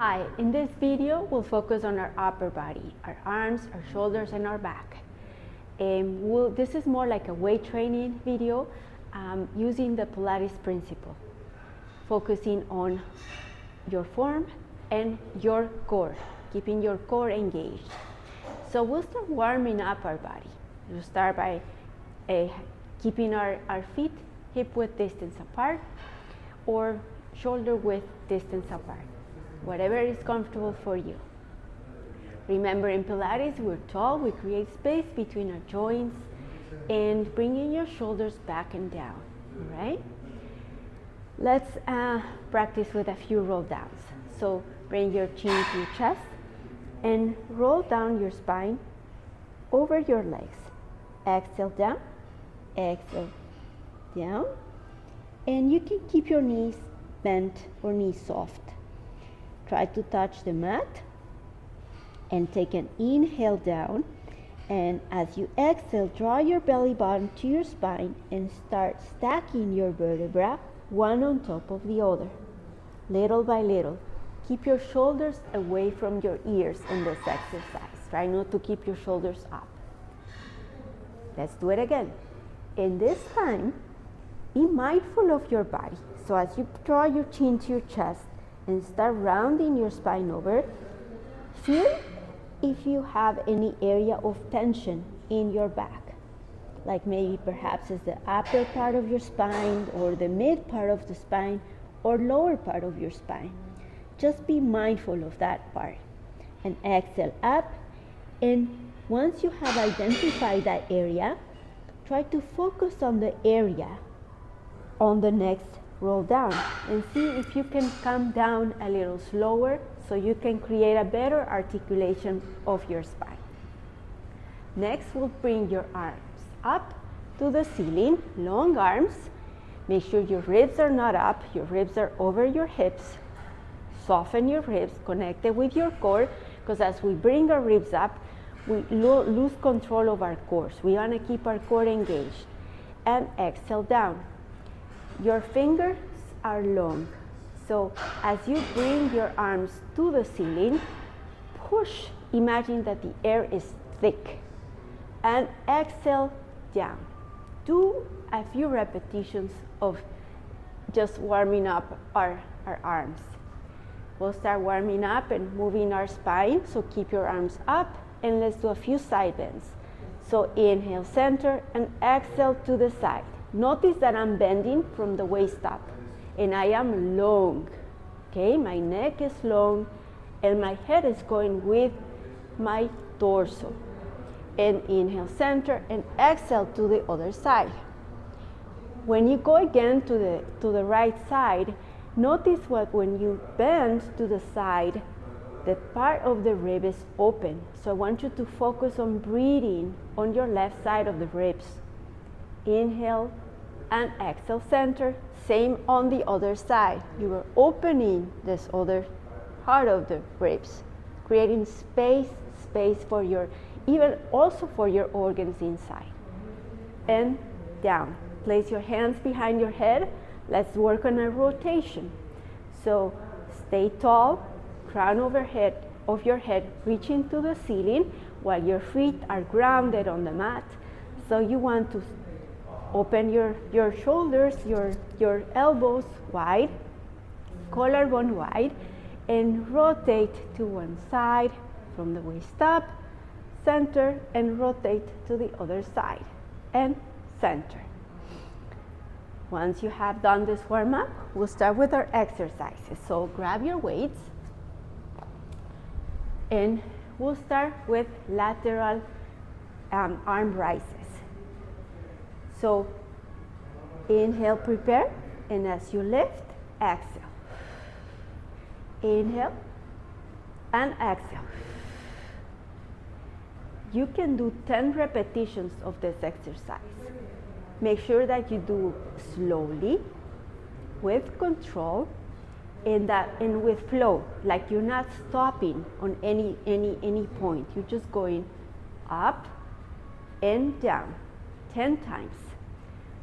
Hi, in this video we'll focus on our upper body, our arms, our shoulders, and our back. This is more like a weight training video using the Pilates principle, focusing on your form and your core, keeping your core engaged. So we'll start warming up our body. We'll start by keeping our feet hip-width distance apart or shoulder-width distance apart. Whatever is comfortable for you. Remember, in Pilates, we're tall, we create space between our joints and bringing your shoulders back and down, all right? Let's practice with a few roll downs. So bring your chin to your chest and roll down your spine over your legs. Exhale down, and you can keep your knees bent or knees soft. Try to touch the mat and take an inhale down, and as you exhale, draw your belly button to your spine and start stacking your vertebrae one on top of the other, little by little. Keep your shoulders away from your ears in this exercise. Try not to keep your shoulders up. Let's do it again. In this time, be mindful of your body. So as you draw your chin to your chest, and start rounding your spine over, feel if you have any area of tension in your back, like maybe perhaps it's the upper part of your spine or the mid part of the spine or lower part of your spine. Just be mindful of that part and exhale up. And once you have identified that area, try to focus on the area on the next roll down and see if you can come down a little slower so you can create a better articulation of your spine. Next, we'll bring your arms up to the ceiling, long arms. Make sure your ribs are not up, your ribs are over your hips. Soften your ribs, connect it with your core, because as we bring our ribs up, we lose control of our core. We want to keep our core engaged. And exhale down. Your fingers are long, so as you bring your arms to the ceiling, push, imagine that the air is thick, and exhale down. Do a few repetitions of just warming up our arms. We'll start warming up and moving our spine, so keep your arms up, and let's do a few side bends. So inhale, center, and exhale to the side. Notice that I'm bending from the waist up, and I am long, okay? My neck is long, and my head is going with my torso. And inhale, center, and exhale to the other side. When you go again to the right side, notice what when you bend to the side, the part of the rib is open. So I want you to focus on breathing on your left side of the ribs. Inhale and exhale, center. Same on the other side. You are opening this other part of the ribs, creating space for your, even also for your organs inside. And down. Place your hands behind your head. Let's work on a rotation. So stay tall, crown overhead of your head reaching to the ceiling while your feet are grounded on the mat. So you want to open your shoulders, your elbows wide, collarbone wide, and rotate to one side from the waist up, center, and rotate to the other side, and center. Once you have done this warm-up, we'll start with our exercises. So grab your weights, and we'll start with lateral arm rises. So inhale, prepare, and as you lift, exhale. Inhale and exhale. You can do 10 repetitions of this exercise. Make sure that you do slowly, with control, and with flow, like you're not stopping on any point. You're just going up and down 10 times.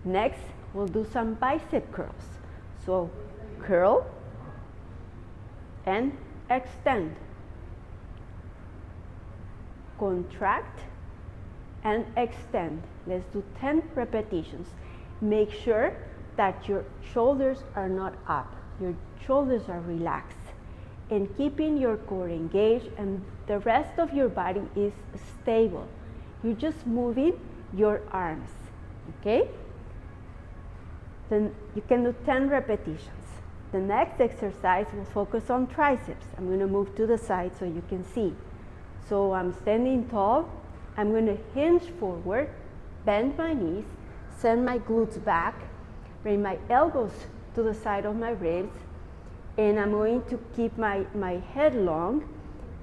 Next, we'll do some bicep curls. So curl and extend, contract, and extend. Let's do 10 repetitions. Make sure that your shoulders are not up, your shoulders are relaxed, and keeping your core engaged, and the rest of your body is stable. You're just moving your arms, okay? Then you can do 10 repetitions. The next exercise will focus on triceps. I'm going to move to the side so you can see. So I'm standing tall. I'm going to hinge forward, bend my knees, send my glutes back, bring my elbows to the side of my ribs, and I'm going to keep my head long,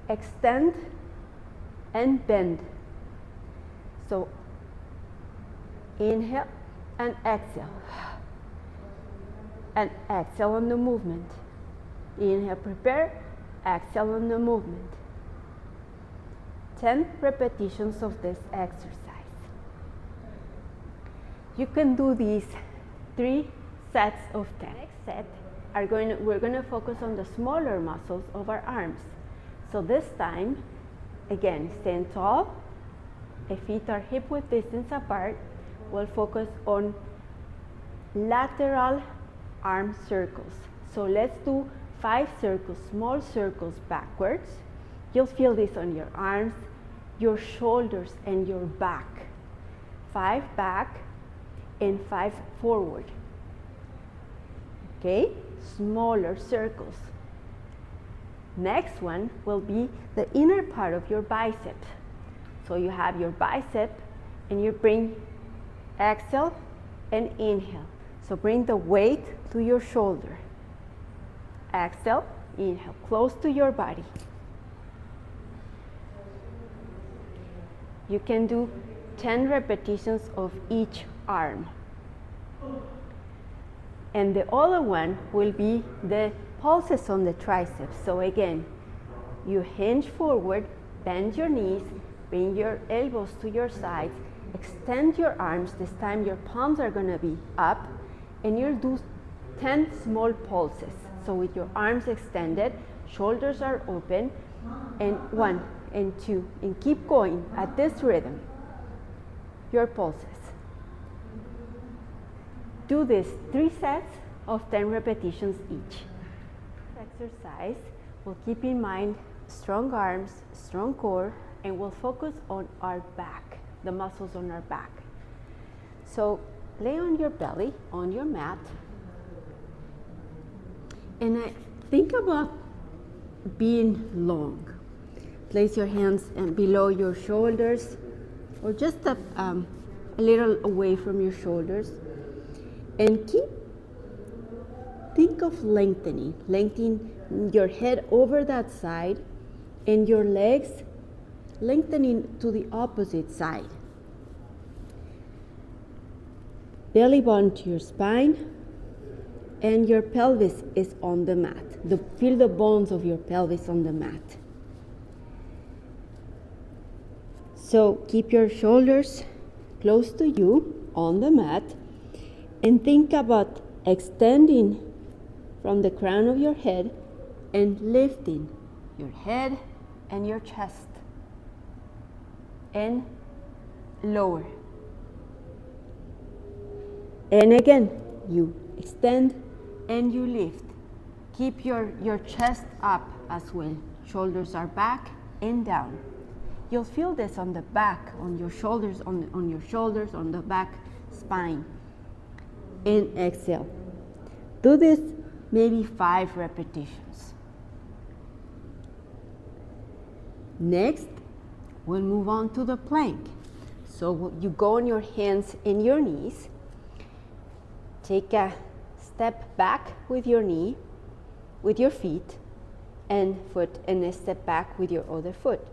extend and bend. So inhale and exhale. And exhale on the movement. Inhale, prepare, exhale on the movement. 10 repetitions of this exercise. You can do these 3 sets of 10. Next set we're going to focus on the smaller muscles of our arms. So this time, again, stand tall, feet are hip width distance apart. We'll focus on lateral arm circles. So let's do 5 circles, small circles backwards. You'll feel this on your arms, your shoulders, and your back. 5 back and 5 forward. Okay, smaller circles. Next one will be the inner part of your bicep. So you have your bicep and you bring exhale and inhale. So bring the weight to your shoulder. Exhale, inhale, close to your body. You can do 10 repetitions of each arm. And the other one will be the pulses on the triceps. So again, you hinge forward, bend your knees, bring your elbows to your sides, extend your arms. This time your palms are going to be up, and you'll do 10 small pulses. So with your arms extended, shoulders are open, and 1 and 2, and keep going at this rhythm. Your pulses. Do this 3 sets of 10 repetitions each. Exercise will keep in mind strong arms, strong core, and we'll focus on our back, the muscles on our back. So lay on your belly, on your mat, and think about being long. Place your hands below your shoulders, or just a little away from your shoulders, and think of lengthening your head over that side, and your legs lengthening to the opposite side. Belly button to your spine, and your pelvis is on the mat. Feel the bones of your pelvis on the mat. So keep your shoulders close to you on the mat, and think about extending from the crown of your head and lifting your head and your chest, and lower. And again, you extend and you lift. Keep your chest up as well. Shoulders are back and down. You'll feel this on the back, on your shoulders, on your shoulders, on the back spine. And exhale. Do this maybe 5 repetitions. Next, we'll move on to the plank. So you go on your hands and your knees. Take a step back with your knee, with your feet and foot, and a step back with your other foot.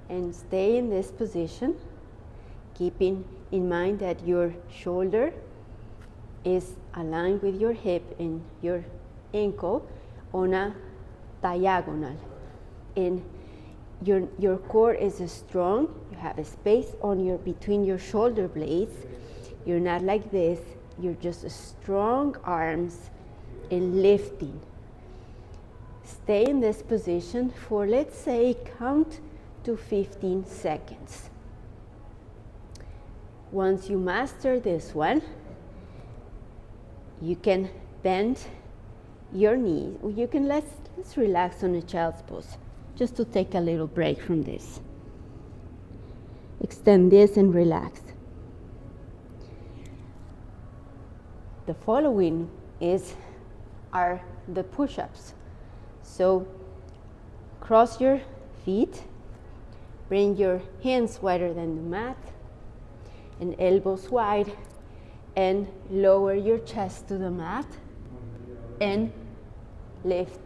And stay in this position, keeping in mind that your shoulder is aligned with your hip and your ankle on a diagonal. And your core is strong. You have a space on between your shoulder blades. You're not like this. You're just strong arms and lifting. Stay in this position for, let's say, count to 15 seconds. Once you master this one, you can bend your knee. You can let's relax on a child's pose, just to take a little break from this. Extend this and relax. The following are the push-ups. So cross your feet, bring your hands wider than the mat and elbows wide, and lower your chest to the mat and lift.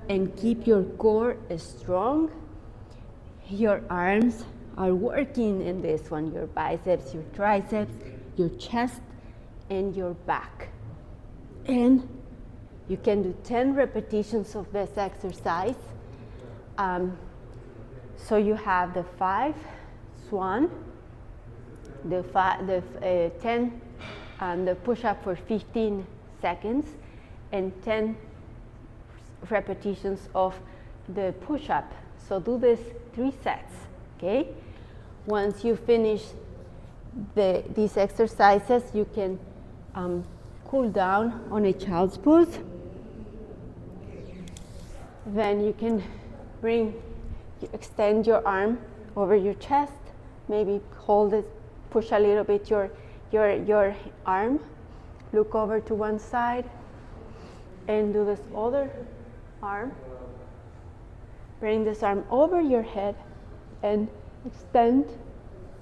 And keep your core strong. Your arms are working in this one, your biceps, your triceps, your chest, and your back. And you can do 10 repetitions of this exercise. So you have the 5 swan, the 10, the push-up for 15 seconds, and 10 repetitions of the push-up. So do this 3 sets, okay? Once you finish these exercises, you can cool down on a child's pose. Then you can extend your arm over your chest, maybe hold it, push a little bit your arm, look over to one side, and do this other arm. Bring this arm over your head and extend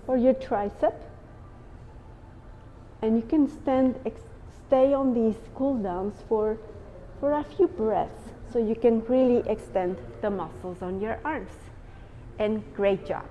for your tricep. And you can stay on these cool downs for a few breaths, so you can really extend the muscles on your arms. And great job.